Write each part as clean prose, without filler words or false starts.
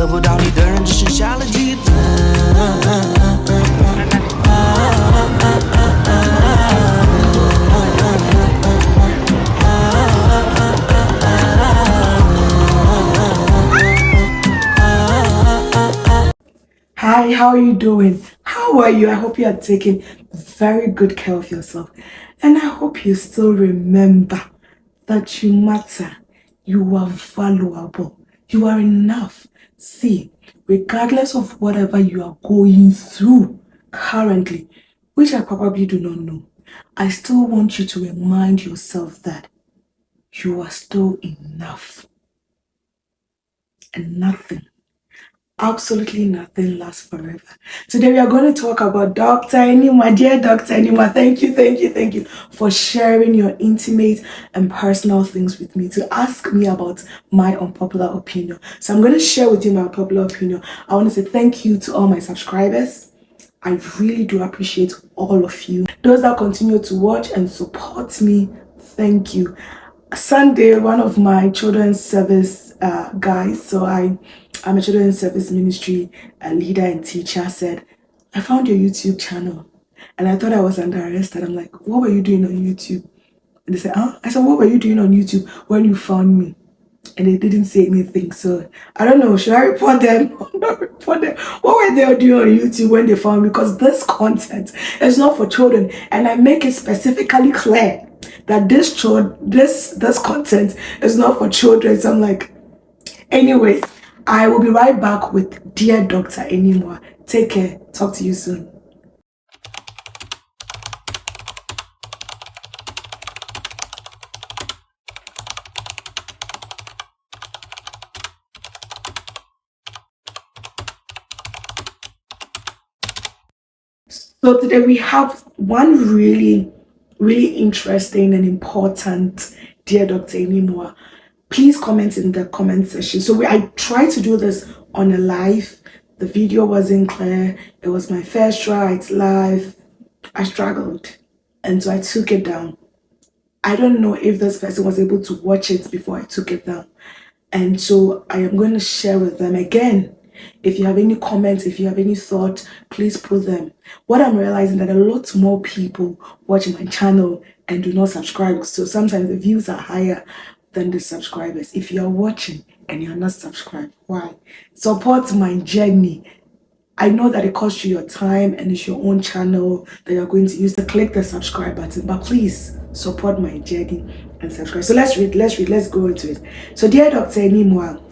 不到你的人只剩下了记得。Hi, how are you doing? How are you? I hope you are taking very good care of yourself. And I hope you still remember that you matter. You are valuable. You are enough. See, regardless of whatever you are going through currently, which I probably do not know, I still want you to remind yourself that you are still enough. And nothing, absolutely nothing lasts forever. Today we are going to talk about DrAnimwaa. Dear DrAnimwaa, thank you for sharing your intimate and personal things with me, to ask me about my unpopular opinion. So I'm going to share with you my unpopular opinion. I want to say thank you to all my subscribers. I really do appreciate all of you. Those that continue to watch and support me, thank you. Sunday, one of my children's service guys, so I'm a children's service ministry leader and teacher, said, I found your YouTube channel and I thought I was under arrest. And I'm like, what were you doing on YouTube? And they said, I said, what were you doing on YouTube when you found me? And they didn't say anything. So I don't know, should I report them or not report them? What were they doing on YouTube when they found me? Because this content is not for children, and I make it specifically clear that this content is not for children. So I'm like, anyways, I will be right back with Dear DrAnimwaa. Take care. Talk to you soon. So today we have one really interesting and important Dear DrAnimwaa. Please comment in the comment section. So I tried to do this on a live. The video wasn't clear. It was my first try. It's live. I struggled, and so I took it down. I don't know if this person was able to watch it before I took it down, and so I am going to share with them again. If you have any comments, if you have any thought, please put them. What I'm realizing that a lot more people watch my channel and do not subscribe. So sometimes the views are higher than the subscribers. If you are watching and you're not subscribed, why? Support my journey. I know that it costs you your time and it's your own channel that you're going to use to click the subscribe button, but please support my journey and subscribe. So let's go into it. So dear DrAnimwaa,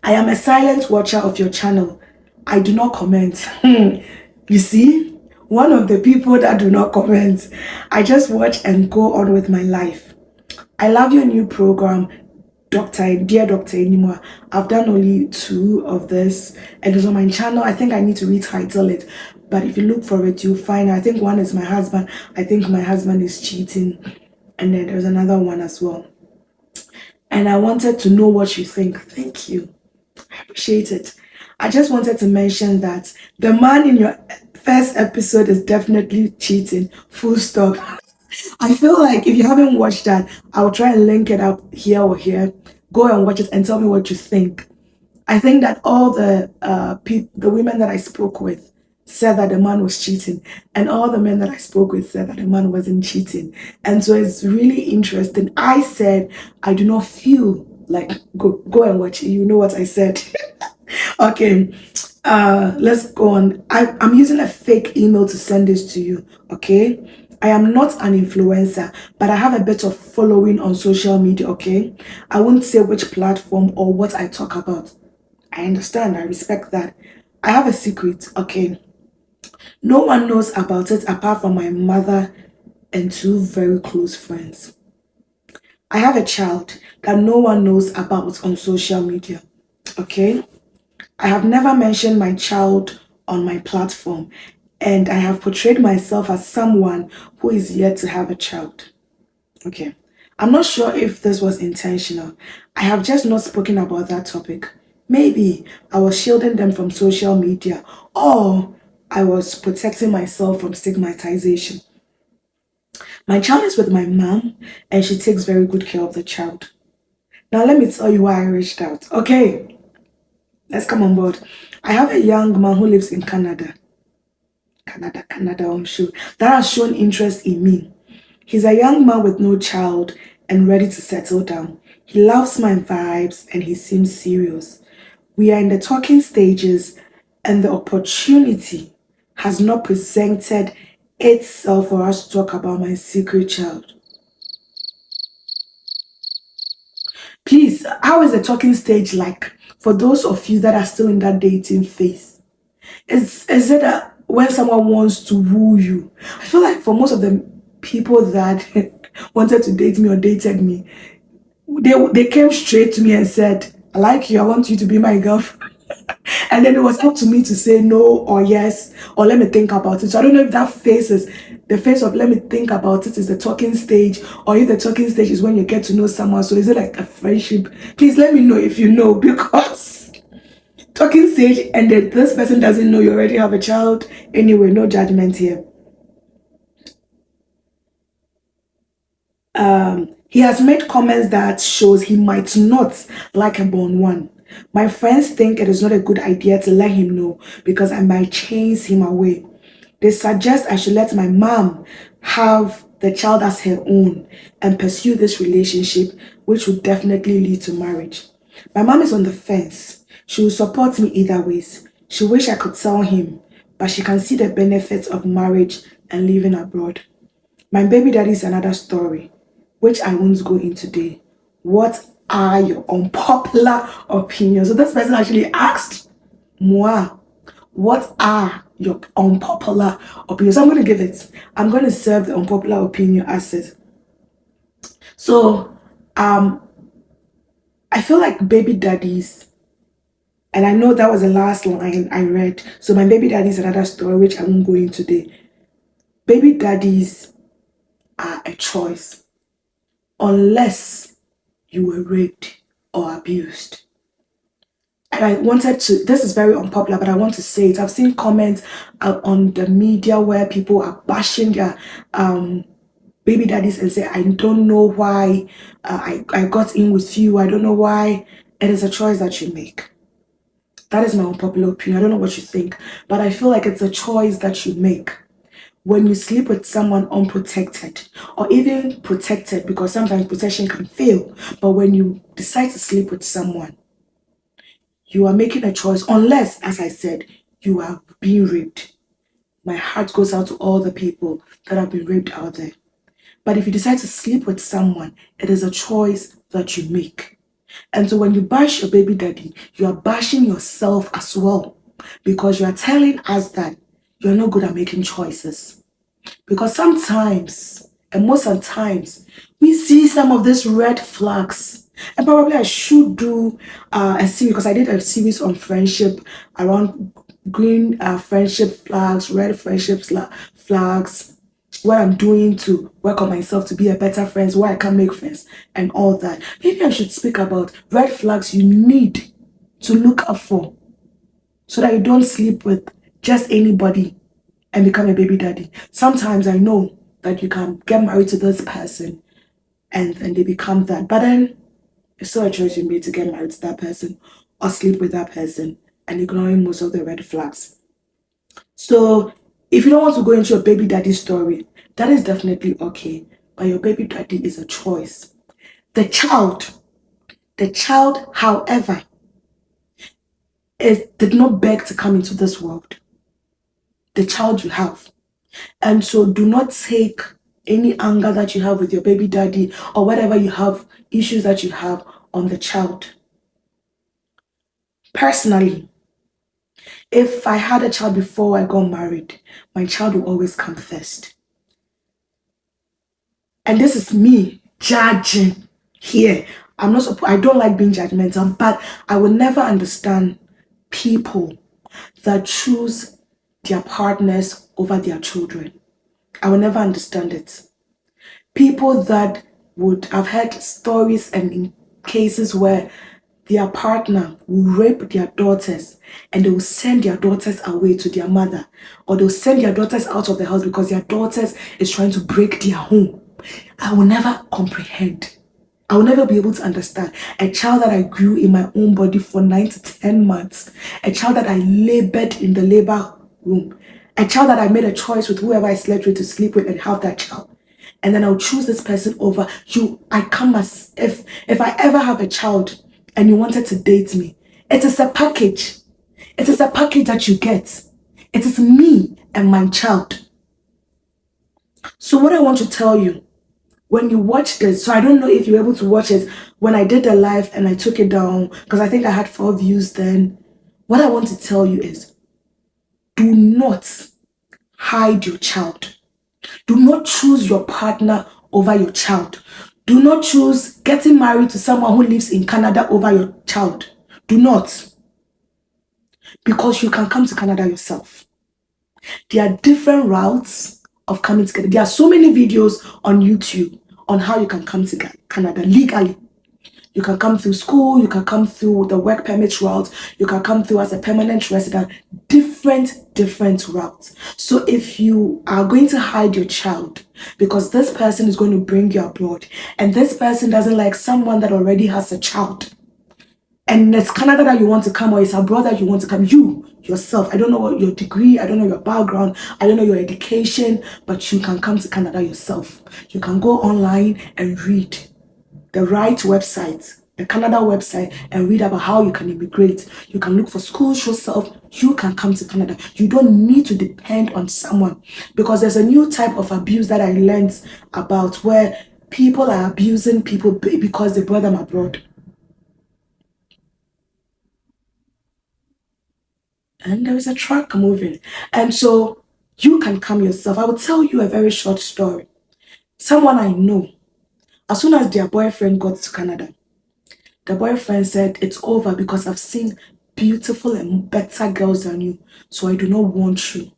I am a silent watcher of your channel. I do not comment. You see, one of the people that do not comment. I just watch and go on with my life. I love your new program, Dear DrAnimwaa. I've done only 2 of this and it's on my channel. I think I need to retitle it, but if you look for it, you'll find, I think one is my husband. I think my husband is cheating, and then there's another one as well. And I wanted to know what you think. Thank you. I appreciate it. I just wanted to mention that the man in your first episode is definitely cheating. Full stop. I feel like if you haven't watched that, I'll try and link it up here or here. Go and watch it and tell me what you think. I think that all the women that I spoke with said that the man was cheating, and all the men that I spoke with said that the man wasn't cheating. And so it's really interesting. I said I do not feel like go and watch it. You know what I said. Okay, let's go on. I'm using a fake email to send this to you. Okay, I am not an influencer, but I have a bit of following on social media. Okay, I won't say which platform or what I talk about. I understand, I respect that. I have a secret. Okay, no one knows about it apart from my mother and 2 very close friends. I have a child that no one knows about on social media. Okay, I have never mentioned my child on my platform, and I have portrayed myself as someone who is yet to have a child. Okay, I'm not sure if this was intentional. I have just not spoken about that topic. Maybe I was shielding them from social media, or I was protecting myself from stigmatization. My child is with my mom, and she takes very good care of the child. Now let me tell you why I reached out. Okay, Let's come on board. I have a young man who lives in Canada. Canada, I'm sure. That has shown interest in me. He's a young man with no child and ready to settle down. He loves my vibes and he seems serious. We are in the talking stages and the opportunity has not presented itself for us to talk about my secret child. Please, how is the talking stage like for those of you that are still in that dating phase? Is it that when someone wants to woo you? I feel like for most of the people that wanted to date me or dated me, they came straight to me and said, I like you, I want you to be my girlfriend. And then it was up to me to say no or yes, or let me think about it. So I don't know if that phase is the phase of let me think about it is the talking stage, or if the talking stage is when you get to know someone. So is it like a friendship? Please let me know if you know, because talking stage and then this person doesn't know you already have a child. Anyway, no judgment here. He has made comments that shows he might not like a born one. My friends think it is not a good idea to let him know because I might chase him away. They suggest I should let my mom have the child as her own and pursue this relationship, which would definitely lead to marriage. My mom is on the fence. She will support me either ways. She wish I could tell him, but she can see the benefits of marriage and living abroad. My baby daddy is another story, which I won't go into today. What are your unpopular opinions? So this person actually asked moi, what are your unpopular opinions? So I'm going to give it. I'm going to serve the unpopular opinion as it. So I feel like baby daddies, and I know that was the last line I read. So my baby daddy is another story, which I won't go into today. Baby daddies are a choice unless you were raped or abused. And I wanted to, this is very unpopular, but I want to say it. I've seen comments on the media where people are bashing their baby daddies and say, I don't know why I got in with you. I don't know why. It is a choice that you make. That is my unpopular opinion. I don't know what you think, but I feel like it's a choice that you make. When you sleep with someone unprotected or even protected, because sometimes protection can fail, but when you decide to sleep with someone, you are making a choice unless, as I said, you are being raped. My heart goes out to all the people that have been raped out there. But if you decide to sleep with someone, it is a choice that you make. And so when you bash your baby daddy, you are bashing yourself as well, because you are telling us that you're not good at making choices. Because sometimes, and most of the times, we see some of these red flags. And probably I should do a series, because I did a series on friendship around green friendship flags, red friendship flags, what I'm doing to work on myself to be a better friend, why I can make friends, and all that. Maybe I should speak about red flags you need to look up for so that you don't sleep with just anybody and become a baby daddy. Sometimes I know that you can get married to this person and then they become that. But then it's still a choice you made to get married to that person or sleep with that person and ignoring most of the red flags. So if you don't want to go into your baby daddy story, that is definitely okay. But your baby daddy is a choice. The child, however, did not beg to come into this world. The child you have. And so do not take any anger that you have with your baby daddy or whatever you have, issues that you have on the child. Personally, if I had a child before I got married, my child will always come first. And this is me judging here. I don't like being judgmental, but I will never understand people that choose their partners over their children. I will never understand it. People that would have heard stories and in cases where their partner will rape their daughters and they will send their daughters away to their mother, or they'll send their daughters out of the house because their daughters is trying to break their home. I will never comprehend. I will never be able to understand a child that I grew in my own body for 9 to 10 months, a child that I labored in the labor room, a child that I made a choice with whoever I slept with to sleep with and have that child. And then I'll choose this person over you. I come as if I ever have a child and you wanted to date me, it is a package. It is a package that you get. It is me and my child. So what I want to tell you, when you watch this, so I don't know if you're able to watch it when I did the live and I took it down because I think I had 4 views then. What I want to tell you is, do not hide your child. Do not choose your partner over your child. Do not choose getting married to someone who lives in Canada over your child. Do not. Because you can come to Canada yourself. There are different routes of coming together. There are so many videos on YouTube on how you can come to Canada legally. You can come through school, you can come through the work permit route, you can come through as a permanent resident, different routes. So if you are going to hide your child because this person is going to bring you abroad and this person doesn't like someone that already has a child, and it's Canada that you want to come or it's abroad that you want to come, yourself, I don't know what your degree, I don't know your background, I don't know your education, but you can come to Canada yourself. You can go online and read the right website, the Canada website, and read about how you can immigrate. You can look for schools yourself. You can come to Canada. You don't need to depend on someone, because there's a new type of abuse that I learned about where people are abusing people because they brought them abroad. And there is a truck moving. And so you can come yourself. I will tell you a very short story. Someone I know, as soon as their boyfriend got to Canada, the boyfriend said, it's over because I've seen beautiful and better girls than you, so I do not want you.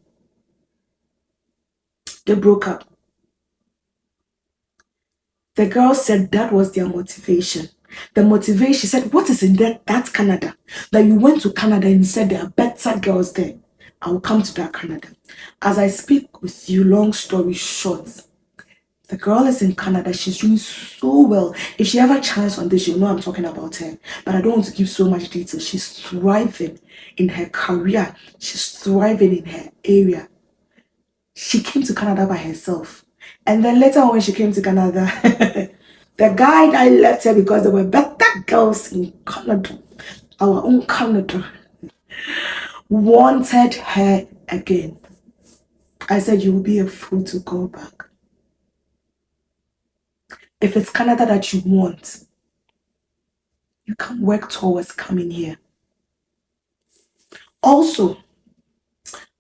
They broke up. The girl said that was their motivation. The motivation, she said, what is in that Canada? That you went to Canada and said there are better girls there. I will come to that Canada. As I speak with you, long story short, the girl is in Canada. She's doing so well. If she ever chance on this, you'll know I'm talking about her. But I don't want to give so much detail. She's thriving in her career. She's thriving in her area. She came to Canada by herself. And then later when she came to Canada, the guy that left her because there were better girls in Canada, our own Canada, wanted her again. I said, you will be a fool to go back. If it's Canada that you want, you can work towards coming here. Also,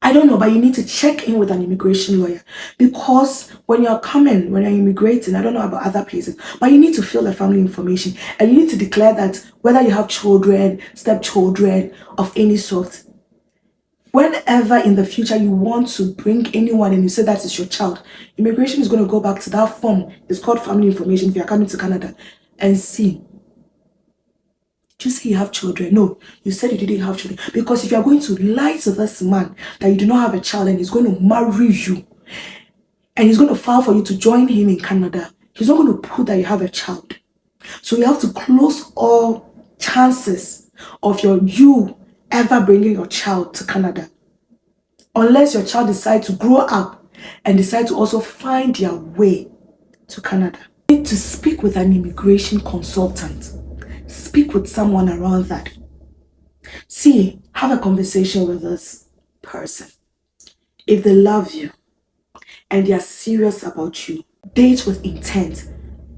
I don't know, but you need to check in with an immigration lawyer, because when you're coming, when you're immigrating, I don't know about other places, but you need to fill the family information and you need to declare that whether you have children, stepchildren of any sort, whenever in the future you want to bring anyone and you say that is your child, immigration is going to go back to that form. It's called family information if you're coming to Canada and see. Did you say you have children? No, you said you didn't have children. Because if you're going to lie to this man that you do not have a child and he's going to marry you and he's going to file for you to join him in Canada, he's not going to put that you have a child. So you have to close all chances of you ever bringing your child to Canada, unless your child decides to grow up and decide to also find their way to Canada. You need to speak with an immigration consultant. Speak with someone around that. See, have a conversation with this person. If they love you and they are serious about you, date with intent.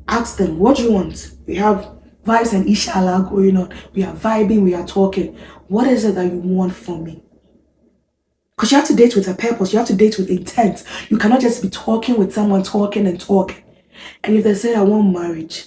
Ask them, what do you want? We have vibes and inshallah going on. We are vibing, we are talking. What is it that you want from me? Because you have to date with a purpose. You have to date with intent. You cannot just be talking with someone, talking and talking. And if they say, I want marriage,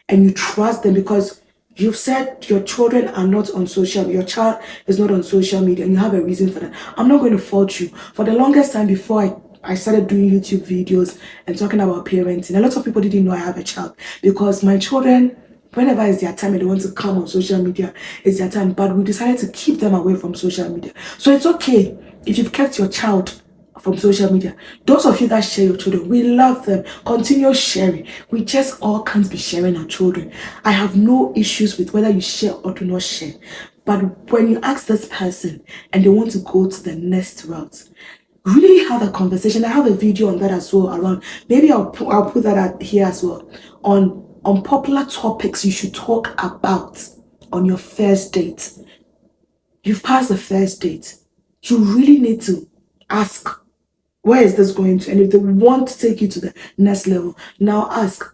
and you trust them because you've said your children are not on social media, your child is not on social media, and you have a reason for that, I'm not going to fault you. For the longest time before I started doing YouTube videos and talking about parenting, a lot of people didn't know I have a child, because my children, whenever it's their time and they want to come on social media, it's their time. But we decided to keep them away from social media. So it's okay if you've kept your child from social media. Those of you that share your children, we love them. Continue sharing. We just all can't be sharing our children. I have no issues with whether you share or do not share. But when you ask this person and they want to go to the next route, really have a conversation. I have a video on that as well around. Maybe I'll put that out here as well. On unpopular topics you should talk about on your first date. You've passed the first date. You really need to ask, where is this going to? And if they want to take you to the next level, now ask,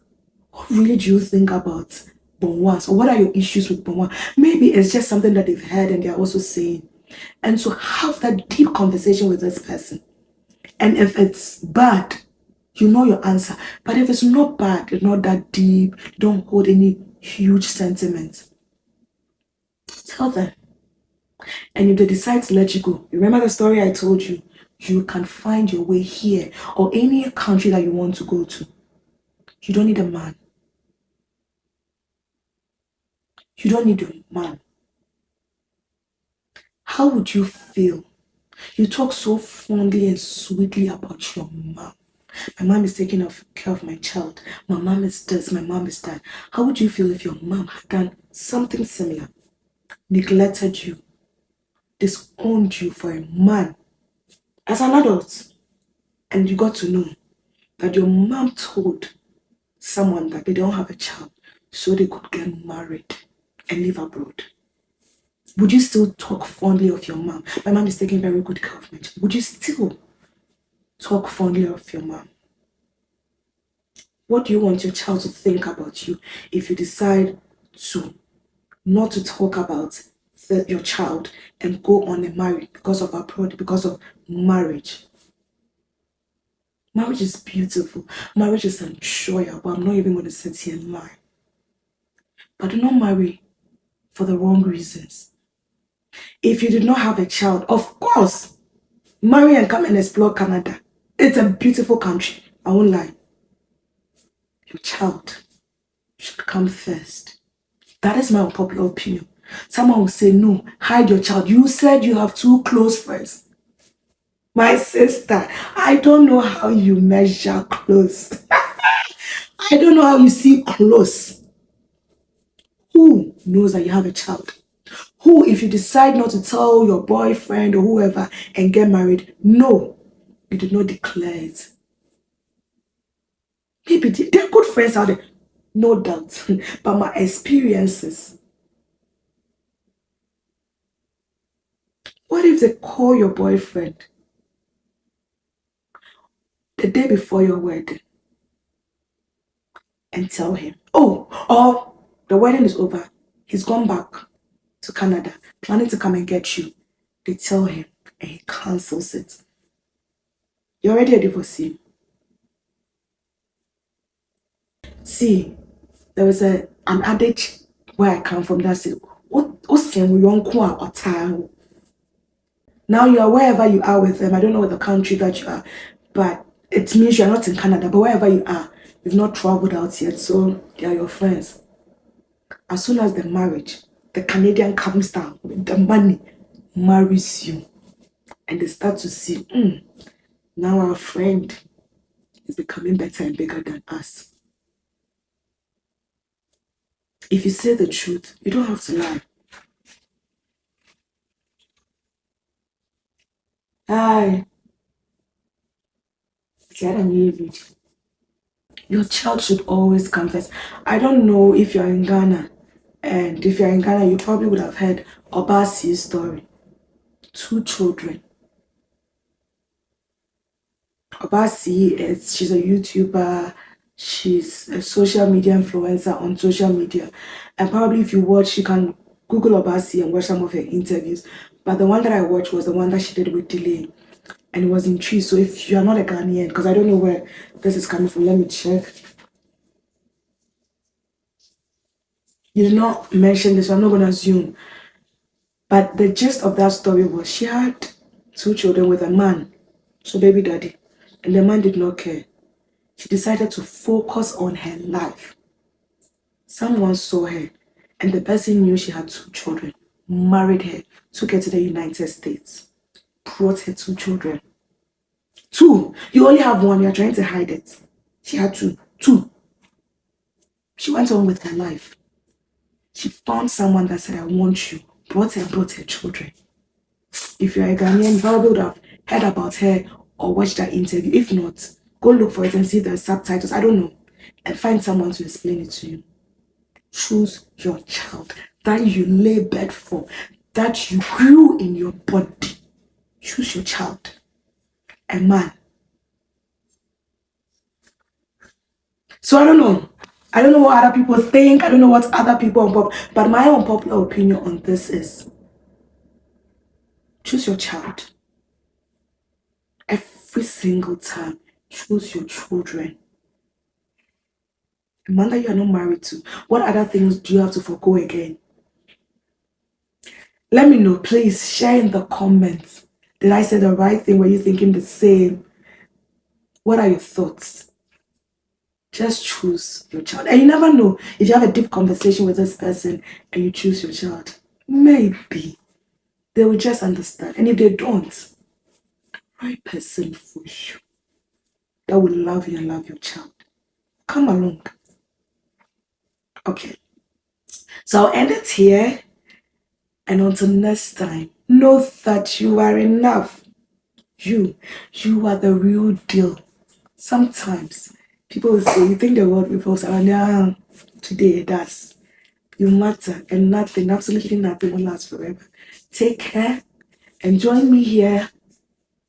what really do you think about bonwa? So what are your issues with bonwa? Maybe it's just something that they've heard and they're also saying. And so have that deep conversation with this person. And if it's bad, you know your answer. But if it's not bad, it's not that deep, you don't hold any huge sentiments, tell them. And if they decide to let you go, remember the story I told you, you can find your way here or any country that you want to go to. You don't need a man. You don't need a man. How would you feel? You talk so fondly and sweetly about your mom. My mom is taking care of my child. My mom is this, my mom is that. How would you feel if your mom had done something similar? Neglected you, disowned you for a man as an adult, and you got to know that your mom told someone that they don't have a child so they could get married and live abroad? Would you still talk fondly of your mom? My mom is taking very good care of my child. Would you still talk fondly of your mom? What do you want your child to think about you if you decide to not to talk about your child and go on and marry because of abroad, because of marriage? Marriage is beautiful. Marriage is enjoyable. I'm not even going to sit here and lie. But do not marry for the wrong reasons. If you did not have a child, of course, marry and come and explore Canada. It's a beautiful country. I won't lie. Your child should come first. That is my unpopular opinion. Someone will say, no, hide your child. You said you have 2 close friends. My sister, I don't know how you measure close. I don't know how you see close. Who knows that you have a child? Who, if you decide not to tell your boyfriend or whoever and get married, no, you did not declare it. Maybe they're good friends out there, no doubt. But my experiences, what if they call your boyfriend the day before your wedding and tell him, oh, or the wedding is over, he's gone back to Canada, planning to come and get you. They tell him and he cancels it. You're already a divorcee. See, there was an adage where I come from that said, now you are wherever you are with them. I don't know the country that you are, but it means you're not in Canada, but wherever you are, you've not traveled out yet, so they are your friends. As soon as the marriage, the Canadian comes down with the money, marries you, and they start to see, now our friend is becoming better and bigger than us. If you say the truth, you don't have to lie. Hi. Your child should always come first. I don't know if you're in Ghana, and if you're in Ghana, you probably would have heard Obasi's story. 2 children. Obasi she's a YouTuber, she's a social media influencer on social media. And probably if you watch, you can Google Obasi and watch some of her interviews. But the one that I watched was the one that she did with Delay. And it was in Tree. So if you're not a Ghanaian, because I don't know where this is coming from, let me check. You did not mention this, so I'm not going to assume. But the gist of that story was she had 2 children with a man, so baby daddy, and the man did not care. She decided to focus on her life. Someone saw her, and the person knew she had 2 children, married her, took her to the United States, brought her 2 children. 2. You only have 1. You're trying to hide it. She had 2. 2. She went on with her life. She found someone that said, I want you. Brought her children. If you're a Ghanaian, you probably would have heard about her or watched that interview. If not, go look for it and see the subtitles. I don't know. And find someone to explain it to you. Choose your child that you labored for, that you grew in your body. Choose your child. A man. So I don't know. I don't know what other people think. I don't know what other people, but my unpopular opinion on this is choose your child. Every single time, choose your children. A man that you are not married to. What other things do you have to forgo again? Let me know, please. Share in the comments. Did I say the right thing? Were you thinking the same? What are your thoughts? Just choose your child. And you never know, if you have a deep conversation with this person and you choose your child, maybe they will just understand. And if they don't, the right person for you that will love you and love your child, come along. Okay. So I'll end it here. And until next time, know that you are enough. You are the real deal. Sometimes people will say, you think the world revolves around you. Today it does. You matter, and nothing, absolutely nothing will last forever. Take care and join me here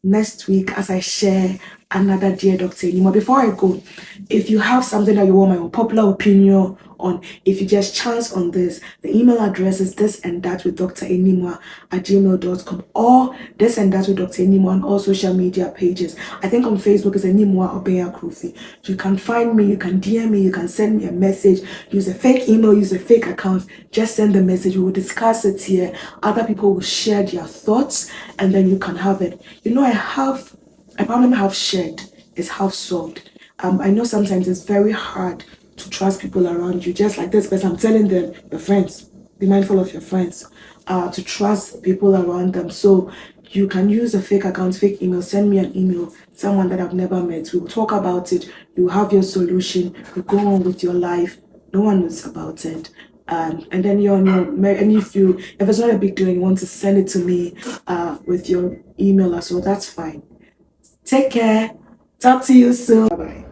next week as I share another Dear Dr. Enimwaa. Before I go, if you have something that you want my unpopular opinion on, if you just chance on this, the email address is thisandthatwithdranimwaa@gmail.com or thisandthatwithdranimwaa on all social media pages. I think on Facebook is Enimwaa Obeya Krufi. You can find me, you can DM me, you can send me a message, use a fake email, use a fake account, just send the message. We will discuss it here. Other people will share their thoughts and then you can have it. You know, a problem I have shared is half solved. I know sometimes it's very hard to trust people around you. Just like this person, I'm telling them, your friends, be mindful of your friends. To trust people around them. So you can use a fake account, fake email, send me an email, someone that I've never met. We will talk about it. You have your solution. You go on with your life. No one knows about it. And then you're on your, and if it's not a big deal and you want to send it to me with your email as well, that's fine. Take care. Talk to you soon. Bye-bye.